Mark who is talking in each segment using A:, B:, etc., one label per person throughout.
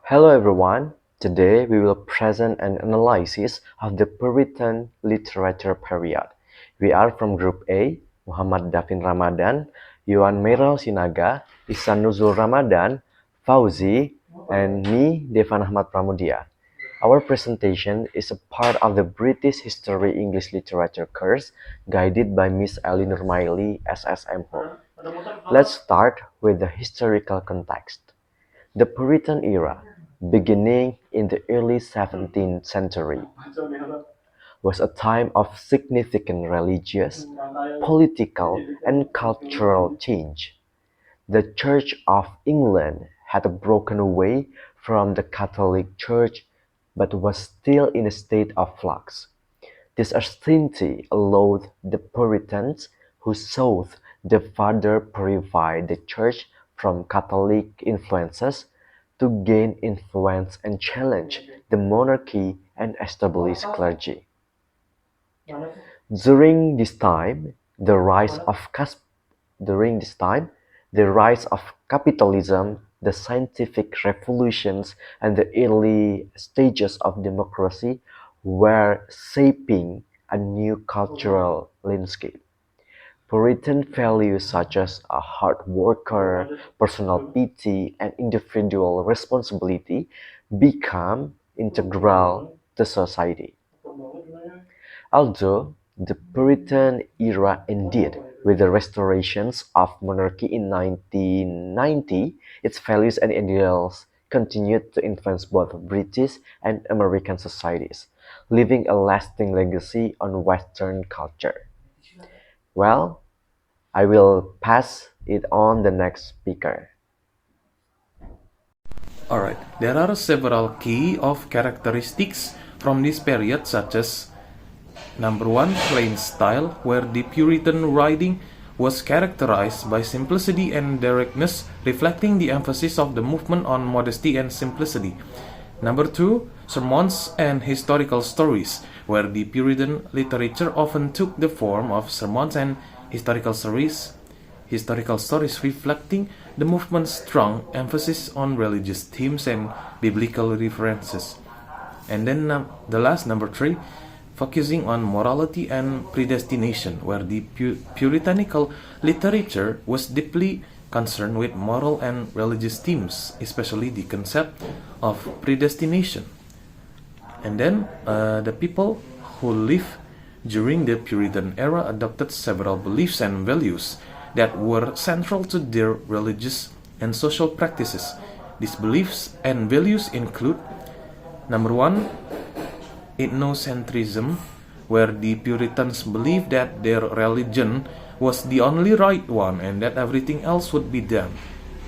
A: Hello everyone. Today we will present an analysis of the Puritan literature period. We are from Group A, Muhammad Davin Ramadan, Yuan Meral Sinaga, Ihsan Nuzul Ramadan, Fauzi, and me, Devan Ahmad Pramudia. Our presentation is a part of the British History English Literature course guided by Miss Ellie Nurmaili, SSM Home. Let's start with the historical context. The Puritan era, beginning in the early 17th century, was a time of significant religious, political, and cultural change. The Church of England had broken away from the Catholic Church but was still in a state of flux. This uncertainty allowed the Puritans, who sought to further purify the Church from Catholic influences, to gain influence and challenge the monarchy and establish clergy. During this time, during this time, the rise of capitalism, the scientific revolutions, and the early stages of democracy were shaping a new cultural landscape. Puritan values such as a hard worker, personal piety, and individual responsibility become integral to society. Although the Puritan era ended with the restoration of monarchy in 1990, its values and ideals continued to influence both British and American societies, leaving a lasting legacy on Western culture. Well, I will pass it on the next speaker.
B: Alright, there are several key of characteristics from this period such as number one, plain style, where the Puritan writing was characterized by simplicity and directness, reflecting the emphasis of the movement on modesty and simplicity. Number two, sermons and historical stories, where the Puritan literature often took the form of sermons and historical stories reflecting the movement's strong emphasis on religious themes and biblical references. And then the last, number three, focusing on morality and predestination, where the puritanical literature was deeply concerned with moral and religious themes, especially the concept of predestination. And then the people who lived during the Puritan era adopted several beliefs and values that were central to their religious and social practices. These beliefs and values include number one, ethnocentrism, where the Puritans believed that their religion was the only right one and that everything else would be done.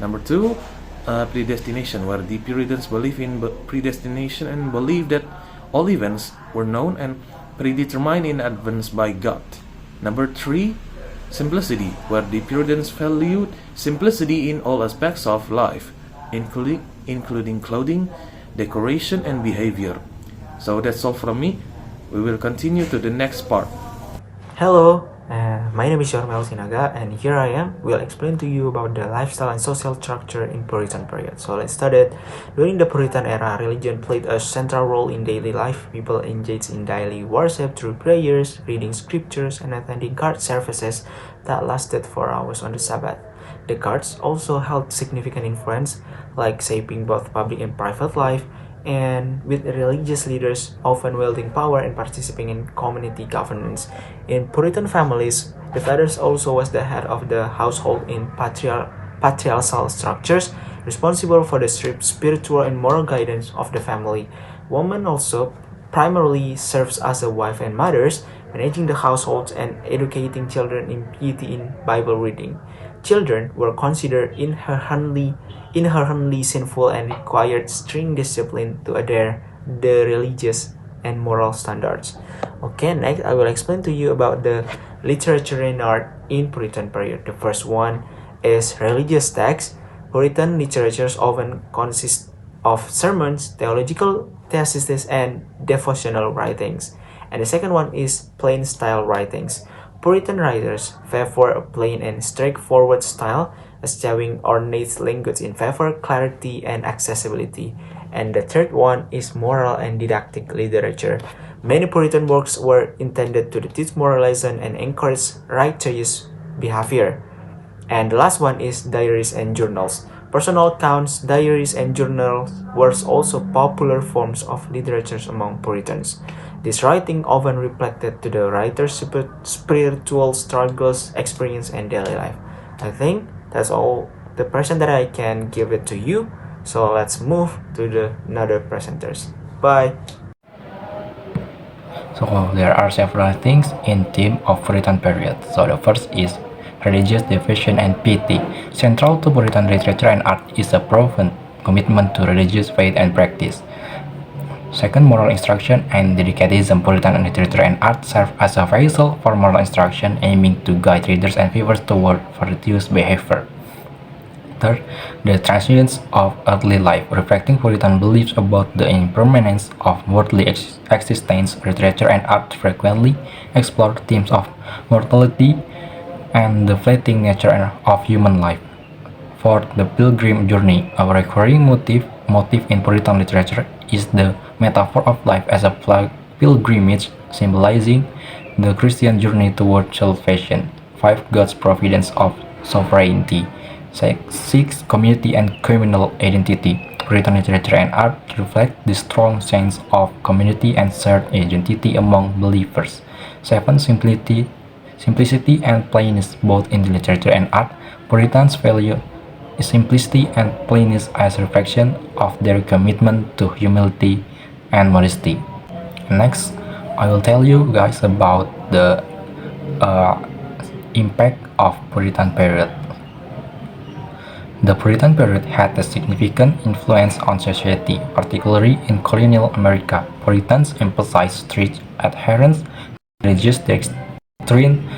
B: Number two, predestination, where the Puritans believed in predestination and believed that all events were known and predetermined in advance by God. Number three, simplicity, where the Puritans valued simplicity in all aspects of life, including clothing, decoration, and behavior. So that's all from me. We will continue to the next part.
C: Hello, my name is Yormel Sinaga, and here I am. Will explain to you about the lifestyle and social structure in Puritan period. So let's start it. During the Puritan era, religion played a central role in daily life. People engaged in daily worship through prayers, reading scriptures, and attending church services that lasted 4 hours on the Sabbath. The church also held significant influence, like shaping both public and private life, and with religious leaders often wielding power and participating in community governance. In Puritan families, the father also was the head of the household in patriarchal structures, responsible for the spiritual and moral guidance of the family. Women also primarily serves as a wife and mothers, managing the household and educating children in piety in Bible reading. Children were considered inherently sinful and required strict discipline to adhere the religious and moral standards. Okay, next I will explain to you about the literature and art in Puritan period. The first one is religious texts. Puritan literatures often consist of sermons, theological theses, and devotional writings. And the second one is plain style writings. Puritan writers favor a plain and straightforward style, eschewing ornate language in favor clarity and accessibility. And the third one is moral and didactic literature. Many Puritan works were intended to teach moral lesson and encourage righteous behavior. And the last one is diaries and journals. Personal accounts, diaries, and journals were also popular forms of literature among Puritans. This writing often reflected to the writer's spiritual struggles, experience, and daily life. I think that's all the present that I can give it to you. So let's move to the another presenters. Bye.
D: So there are several things in theme of Puritan period. So the first is religious devotion and piety. Central to Puritan literature and art is a profound commitment to religious faith and practice. Second, moral instruction and dedicatism. Puritan literature and art serve as a vessel for moral instruction, aiming to guide readers and viewers toward virtuous behavior. Third, the transience of earthly life, reflecting Puritan beliefs about the impermanence of worldly existence. Literature and art frequently explore themes of mortality and the fleeting nature of human life. Fourth, the pilgrim journey. A recurring motif in Puritan literature is the metaphor of life as a pilgrimage, symbolizing the Christian journey toward salvation. 5. God's providence of sovereignty. 6. Community and communal identity. Puritan literature and art reflect the strong sense of community and shared identity among believers. 7. Simplicity and plainness. Both in the literature and art, Puritans value simplicity and plainness as a reflection of their commitment to humility and modesty. Next, I will tell you guys about the impact of Puritan period. The Puritan period had a significant influence on society, particularly in colonial America. Puritans emphasized strict adherence to religious doctrine,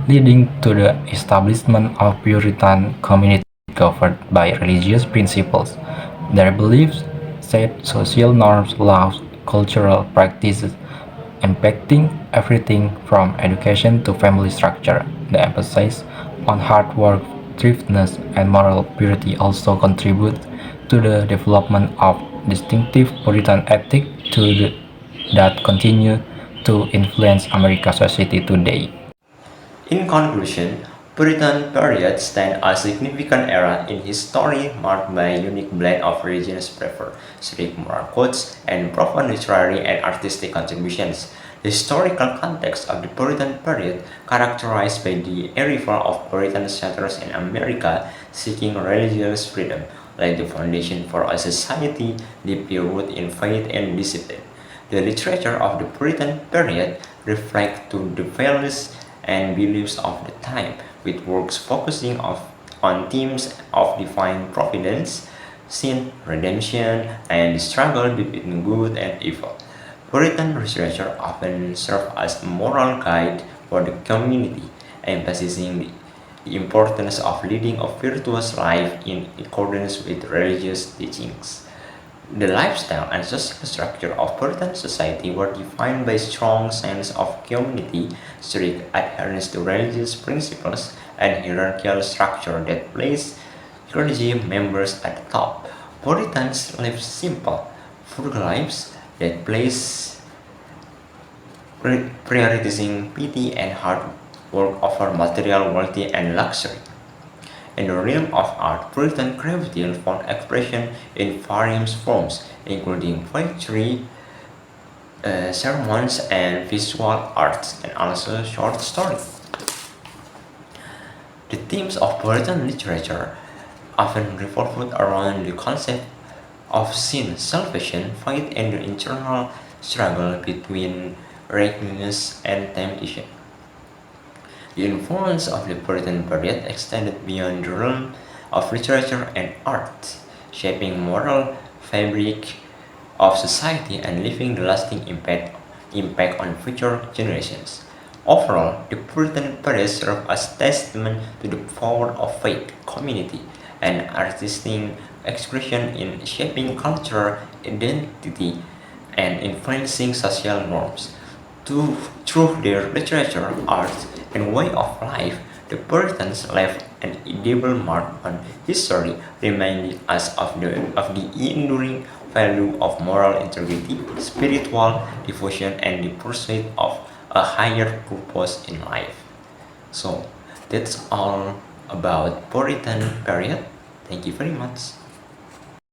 D: leading to the establishment of Puritan communities governed by religious principles. Their beliefs shaped social norms, laws, cultural practices, impacting everything from education to family structure. The emphasis on hard work, thriftiness, and moral purity also contribute to the development of distinctive Puritan ethics that continue to influence American society today.
E: In conclusion, Puritan period stands as a significant era in history marked by a unique blend of religious fervor, strict moral codes, and profound literary and artistic contributions. The historical context of the Puritan period, characterized by the arrival of Puritan settlers in America seeking religious freedom, laid the foundation for a society deeply rooted in faith and discipline. The literature of the Puritan period reflects the values and beliefs of the time, with works focusing on themes of divine providence, sin, redemption, and the struggle between good and evil. Puritan literature often served as a moral guide for the community, emphasizing the importance of leading a virtuous life in accordance with religious teachings. The lifestyle and social structure of Puritan society were defined by a strong sense of community, strict adherence to religious principles, and hierarchical structure that placed clergy members at the top. Puritans lived simple, frugal lives that place prioritizing piety and hard work over material wealth and luxury. In the realm of art, Puritan creativity found expression in various forms, including poetry, sermons, and visual arts, and also short stories. The themes of Puritan literature often revolved around the concept of sin, salvation, faith, and the internal struggle between righteousness and temptation. The influence of the Puritan period extended beyond the realm of literature and art, shaping moral fabric of society and leaving the lasting impact on future generations. Overall, the Puritan period served as testament to the power of faith, community, and artistic expression in shaping culture, identity, and influencing social norms. Through their literature, art, and way of life, the Puritans left an indelible mark on history, reminding us of the enduring value of moral integrity, spiritual devotion, and the pursuit of a higher purpose in life. So that's all about Puritan period. Thank you very much.